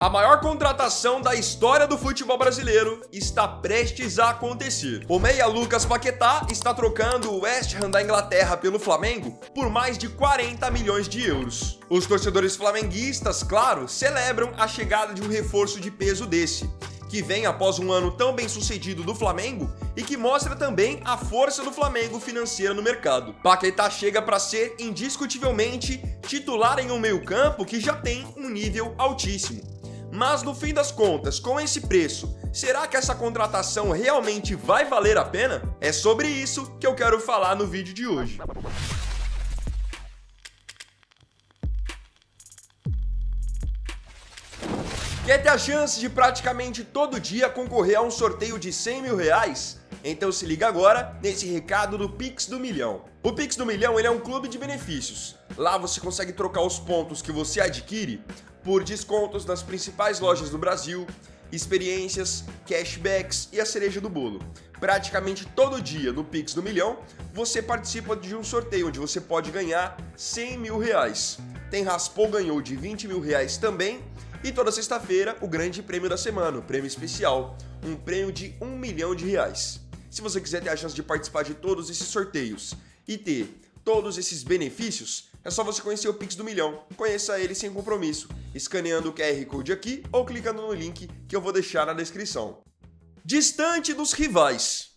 A maior contratação da história do futebol brasileiro está prestes a acontecer. O meia Lucas Paquetá está trocando o West Ham da Inglaterra pelo Flamengo por mais de 40 milhões de euros. Os torcedores flamenguistas, claro, celebram a chegada de um reforço de peso desse, que vem após um ano tão bem sucedido do Flamengo e que mostra também a força do Flamengo financeira no mercado. Paquetá chega para ser indiscutivelmente titular em um meio-campo que já tem um nível altíssimo. Mas no fim das contas, com esse preço, será que essa contratação realmente vai valer a pena? É sobre isso que eu quero falar no vídeo de hoje. Quer ter a chance de praticamente todo dia concorrer a um sorteio de 100 mil reais? Então se liga agora nesse recado do Pix do Milhão. O Pix do Milhão ele é um clube de benefícios. Lá você consegue trocar os pontos que você adquire por descontos nas principais lojas do Brasil, experiências, cashbacks e a cereja do bolo. Praticamente todo dia no Pix do Milhão você participa de um sorteio onde você pode ganhar 100 mil reais. Tem Raspou ganhou de 20 mil reais também. E toda sexta-feira, o grande prêmio da semana, o prêmio especial, um prêmio de 1 milhão de reais. Se você quiser ter a chance de participar de todos esses sorteios e ter todos esses benefícios, é só você conhecer o Pix do Milhão. Conheça ele sem compromisso, escaneando o QR Code aqui ou clicando no link que eu vou deixar na descrição. Distante dos rivais.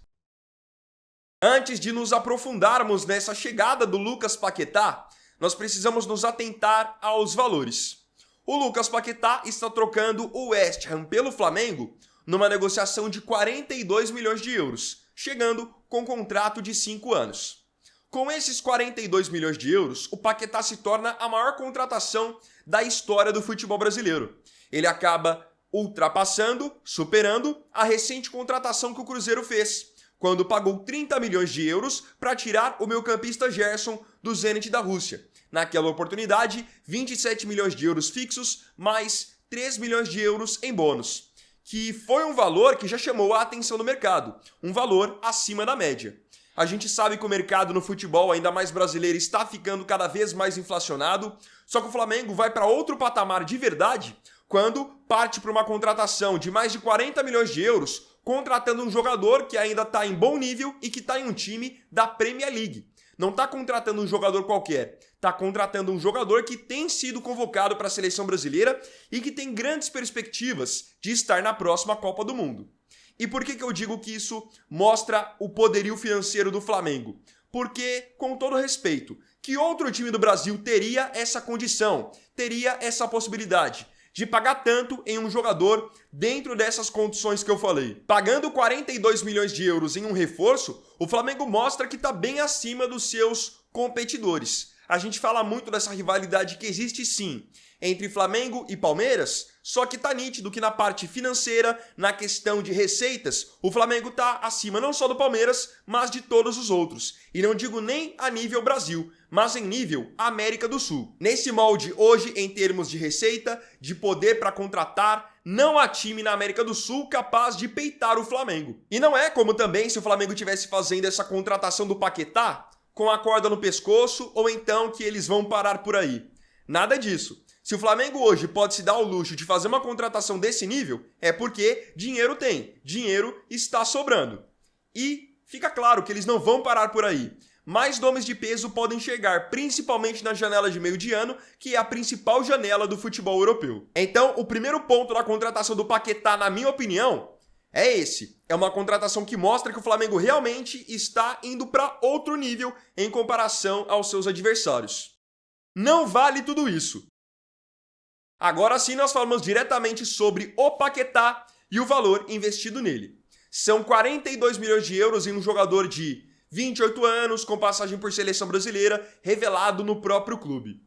Antes de nos aprofundarmos nessa chegada do Lucas Paquetá, nós precisamos nos atentar aos valores. O Lucas Paquetá está trocando o West Ham pelo Flamengo numa negociação de 42 milhões de euros, chegando com um contrato de 5 anos. Com esses 42 milhões de euros, o Paquetá se torna a maior contratação da história do futebol brasileiro. Ele acaba ultrapassando, superando a recente contratação que o Cruzeiro fez, quando pagou 30 milhões de euros para tirar o meio-campista Gerson do Zenit da Rússia. Naquela oportunidade, 27 milhões de euros fixos, mais 3 milhões de euros em bônus, que foi um valor que já chamou a atenção do mercado, um valor acima da média. A gente sabe que o mercado no futebol, ainda mais brasileiro, está ficando cada vez mais inflacionado, só que o Flamengo vai para outro patamar de verdade quando parte para uma contratação de mais de 40 milhões de euros, contratando um jogador que ainda está em bom nível e que está em um time da Premier League. Não está contratando um jogador qualquer, está contratando um jogador que tem sido convocado para a seleção brasileira e que tem grandes perspectivas de estar na próxima Copa do Mundo. E por que eu digo que isso mostra o poderio financeiro do Flamengo? Porque, com todo respeito, que outro time do Brasil teria essa condição, teria essa possibilidade de pagar tanto em um jogador dentro dessas condições que eu falei? Pagando 42 milhões de euros em um reforço, o Flamengo mostra que está bem acima dos seus competidores. A gente fala muito dessa rivalidade que existe sim entre Flamengo e Palmeiras, só que tá nítido que na parte financeira, na questão de receitas, o Flamengo tá acima não só do Palmeiras, mas de todos os outros. E não digo nem a nível Brasil, mas em nível América do Sul. Nesse molde, hoje, em termos de receita, de poder para contratar, não há time na América do Sul capaz de peitar o Flamengo. E não é como também se o Flamengo estivesse fazendo essa contratação do Paquetá com a corda no pescoço ou então que eles vão parar por aí. Nada disso. Se o Flamengo hoje pode se dar ao luxo de fazer uma contratação desse nível, é porque dinheiro tem, dinheiro está sobrando. E fica claro que eles não vão parar por aí. Mais nomes de peso podem chegar, principalmente na janela de meio de ano, que é a principal janela do futebol europeu. Então, o primeiro ponto da contratação do Paquetá, na minha opinião, é esse. É uma contratação que mostra que o Flamengo realmente está indo para outro nível em comparação aos seus adversários. Não vale tudo isso. Agora sim nós falamos diretamente sobre o Paquetá e o valor investido nele. São 42 milhões de euros em um jogador de 28 anos, com passagem por seleção brasileira, revelado no próprio clube.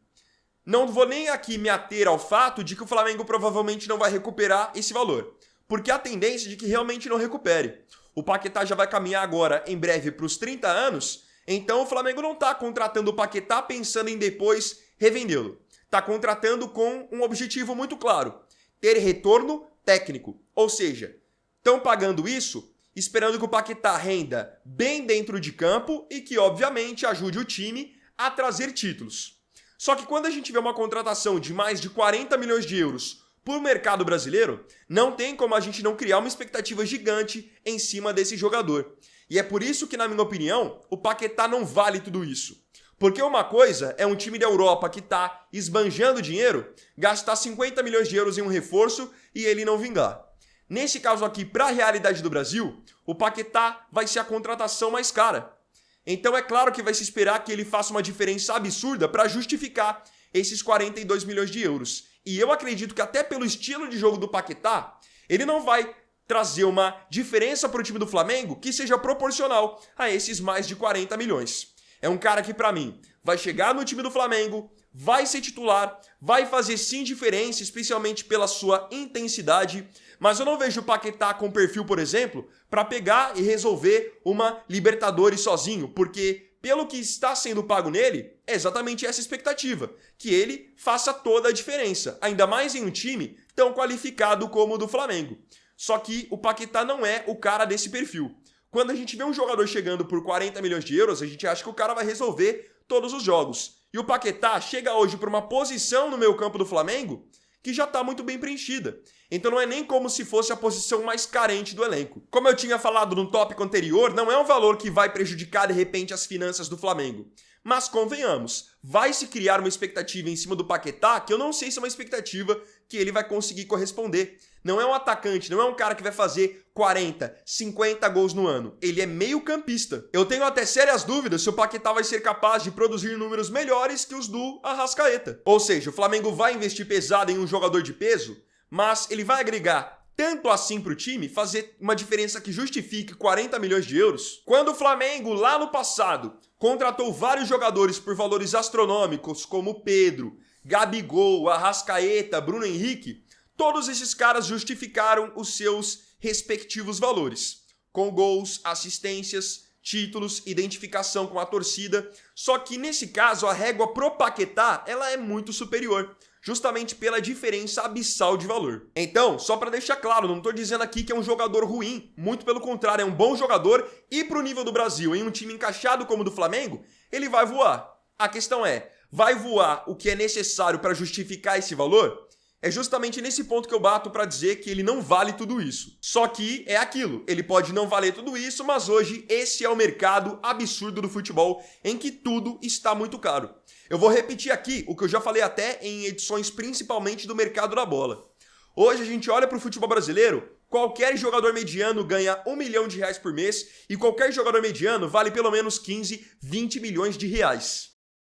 Não vou nem aqui me ater ao fato de que o Flamengo provavelmente não vai recuperar esse valor, porque há tendência de que realmente não recupere. O Paquetá já vai caminhar agora, em breve, para os 30 anos, então o Flamengo não está contratando o Paquetá pensando em depois revendê-lo. Está contratando com um objetivo muito claro: ter retorno técnico. Ou seja, estão pagando isso esperando que o Paquetá renda bem dentro de campo e que, obviamente, ajude o time a trazer títulos. Só que quando a gente vê uma contratação de mais de 40 milhões de euros Por mercado brasileiro, não tem como a gente não criar uma expectativa gigante em cima desse jogador. E é por isso que, na minha opinião, o Paquetá não vale tudo isso. Porque uma coisa é um time da Europa que está esbanjando dinheiro, gastar 50 milhões de euros em um reforço e ele não vingar. Nesse caso aqui, para a realidade do Brasil, o Paquetá vai ser a contratação mais cara. Então é claro que vai se esperar que ele faça uma diferença absurda para justificar esses 42 milhões de euros. E eu acredito que até pelo estilo de jogo do Paquetá, ele não vai trazer uma diferença para o time do Flamengo que seja proporcional a esses mais de 40 milhões. É um cara que, para mim, vai chegar no time do Flamengo, vai ser titular, vai fazer sim diferença, especialmente pela sua intensidade, mas eu não vejo o Paquetá com perfil, por exemplo, para pegar e resolver uma Libertadores sozinho, porque pelo que está sendo pago nele, é exatamente essa expectativa, que ele faça toda a diferença, ainda mais em um time tão qualificado como o do Flamengo. Só que o Paquetá não é o cara desse perfil. Quando a gente vê um jogador chegando por 40 milhões de euros, a gente acha que o cara vai resolver todos os jogos. E o Paquetá chega hoje para uma posição no meio campo do Flamengo que já está muito bem preenchida. Então não é nem como se fosse a posição mais carente do elenco. Como eu tinha falado no tópico anterior, não é um valor que vai prejudicar de repente as finanças do Flamengo. Mas convenhamos, vai se criar uma expectativa em cima do Paquetá que eu não sei se é uma expectativa que ele vai conseguir corresponder. Não é um atacante, não é um cara que vai fazer 40, 50 gols no ano. Ele é meio campista. Eu tenho até sérias dúvidas se o Paquetá vai ser capaz de produzir números melhores que os do Arrascaeta. Ou seja, o Flamengo vai investir pesado em um jogador de peso, mas ele vai agregar tanto assim para o time, fazer uma diferença que justifique 40 milhões de euros. Quando o Flamengo, lá no passado, contratou vários jogadores por valores astronômicos, como Pedro, Gabigol, Arrascaeta, Bruno Henrique, todos esses caras justificaram os seus respectivos valores, com gols, assistências, títulos, identificação com a torcida. Só que nesse caso a régua pro Paquetá ela é muito superior, justamente pela diferença abissal de valor. Então, só para deixar claro, não estou dizendo aqui que é um jogador ruim, muito pelo contrário, é um bom jogador e pro nível do Brasil, em um time encaixado como o do Flamengo, ele vai voar. A questão é, vai voar o que é necessário para justificar esse valor? É justamente nesse ponto que eu bato para dizer que ele não vale tudo isso. Só que é aquilo, ele pode não valer tudo isso, mas hoje esse é o mercado absurdo do futebol em que tudo está muito caro. Eu vou repetir aqui o que eu já falei até em edições principalmente do mercado da bola. Hoje a gente olha para o futebol brasileiro, qualquer jogador mediano ganha R$1 milhão por mês e qualquer jogador mediano vale pelo menos 15, 20 milhões de reais.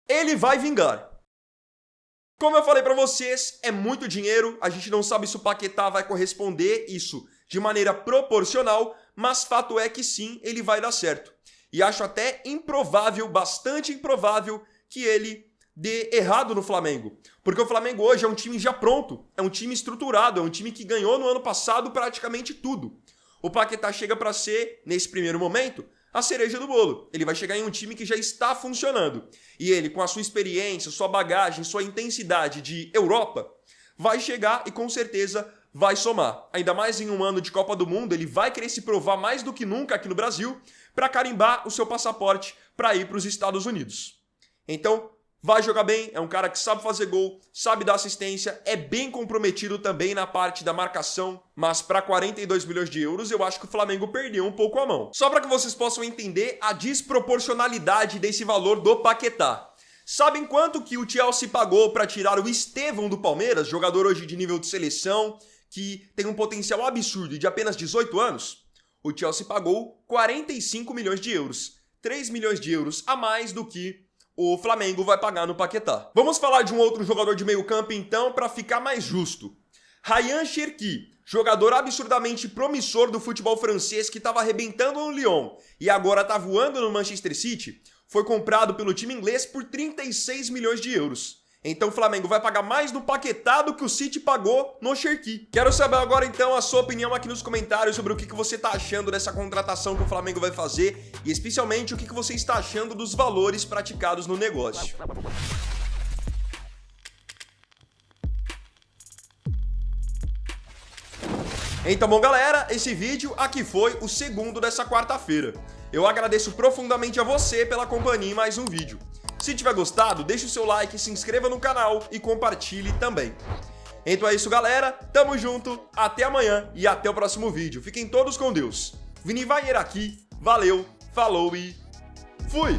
Ele vai vingar. Como eu falei para vocês, é muito dinheiro, a gente não sabe se o Paquetá vai corresponder isso de maneira proporcional, mas fato é que sim, ele vai dar certo. E acho até improvável, bastante improvável, que ele dê errado no Flamengo. Porque o Flamengo hoje é um time já pronto, é um time estruturado, é um time que ganhou no ano passado praticamente tudo. O Paquetá chega para ser, nesse primeiro momento, a cereja do bolo. Ele vai chegar em um time que já está funcionando. E ele, com a sua experiência, sua bagagem, sua intensidade de Europa, vai chegar e com certeza vai somar. Ainda mais em um ano de Copa do Mundo, ele vai querer se provar mais do que nunca aqui no Brasil para carimbar o seu passaporte para ir para os Estados Unidos. Então, vai jogar bem, é um cara que sabe fazer gol, sabe dar assistência, é bem comprometido também na parte da marcação, mas para 42 milhões de euros eu acho que o Flamengo perdeu um pouco a mão. Só para que vocês possam entender a desproporcionalidade desse valor do Paquetá. Sabem quanto que o Chelsea pagou para tirar o Estevão do Palmeiras, jogador hoje de nível de seleção, que tem um potencial absurdo e de apenas 18 anos? O Chelsea pagou 45 milhões de euros, 3 milhões de euros a mais do que o Flamengo vai pagar no Paquetá. Vamos falar de um outro jogador de meio campo então, para ficar mais justo. Rayan Cherki, jogador absurdamente promissor do futebol francês que estava arrebentando no Lyon e agora está voando no Manchester City, foi comprado pelo time inglês por 36 milhões de euros. Então o Flamengo vai pagar mais no Paquetá do que o City pagou no Cherki. Quero saber agora então a sua opinião aqui nos comentários sobre o que você está achando dessa contratação que o Flamengo vai fazer e especialmente o que você está achando dos valores praticados no negócio. Então, bom galera, esse vídeo aqui foi o segundo dessa quarta-feira. Eu agradeço profundamente a você pela companhia em mais um vídeo. Se tiver gostado, deixe o seu like, se inscreva no canal e compartilhe também. Então é isso, galera. Tamo junto, até amanhã e até o próximo vídeo. Fiquem todos com Deus. Vini Wagner aqui, valeu, falou e fui!